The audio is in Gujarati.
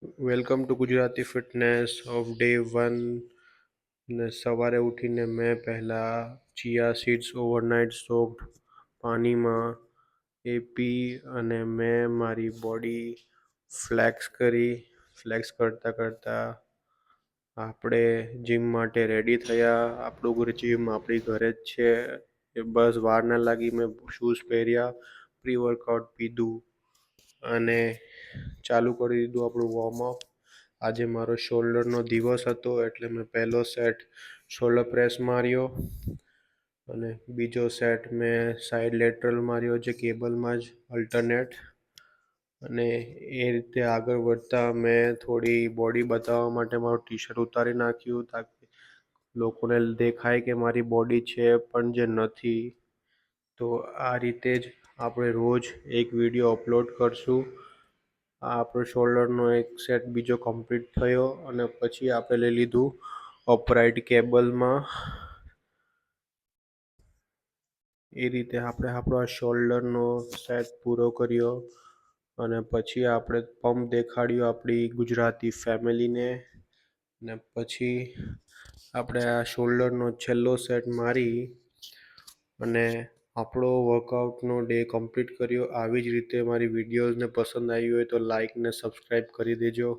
Welcome to Gujarati fitness of day 1. ને સવારે ઉઠીને મેં પહેલાં ચિયા સીડ્સ ઓવરનાઇટ સોક્ડ પાણીમાં એ પી અને મેં મારી બોડી ફ્લેક્સ કરી. ફ્લેક્સ કરતાં કરતાં આપણે જીમ માટે રેડી થયા. આપણું જીમ આપણી ઘરે જ છે. એ બસ વાર ના લાગી, મેં શૂઝ પહેર્યા, પ્રી વર્કઆઉટ પીધું અને ચાલુ કરી દીધું આપણું વોર્મઅપ. આજે મારો શોલ્ડરનો દિવસ હતો એટલે મેં પહેલો સેટ શોલ્ડર પ્રેસ માર્યો અને બીજો સેટ મેં સાઈડ લેટરલ માર્યો, જે કેબલમાં જ અલ્ટરનેટ. અને એ રીતે આગળ વધતા મેં થોડી બોડી બતાવવા માટે મારું ટી શર્ટ ઉતારી નાખ્યું, તાકી લોકોને દેખાય કે મારી બોડી છે પણ જે નથી. તો આ રીતે જ આપણે રોજ એક વિડીયો અપલોડ કરશું. આ આપણો શોલ્ડરનો એક સેટ બીજો કમ્પ્લીટ થયો અને પછી આપણે લઈ લીધું અપરાઇટ કેબલમાં. એ રીતે આપણે આપણો આ શોલ્ડરનો સેટ પૂરો કર્યો અને પછી આપણે પંપ દેખાડ્યું આપણી ગુજરાતી ફેમિલીને. ને પછી આપણે આ શોલ્ડરનો છેલ્લો સેટ મારી અને આપણો વર્કઆઉટનો ડે કમ્પ્લીટ કર્યો. આવી જ રીતે મારી વિડીયોઝને પસંદ આવી હોય તો લાઈક ને સબસ્ક્રાઈબ કરી દેજો.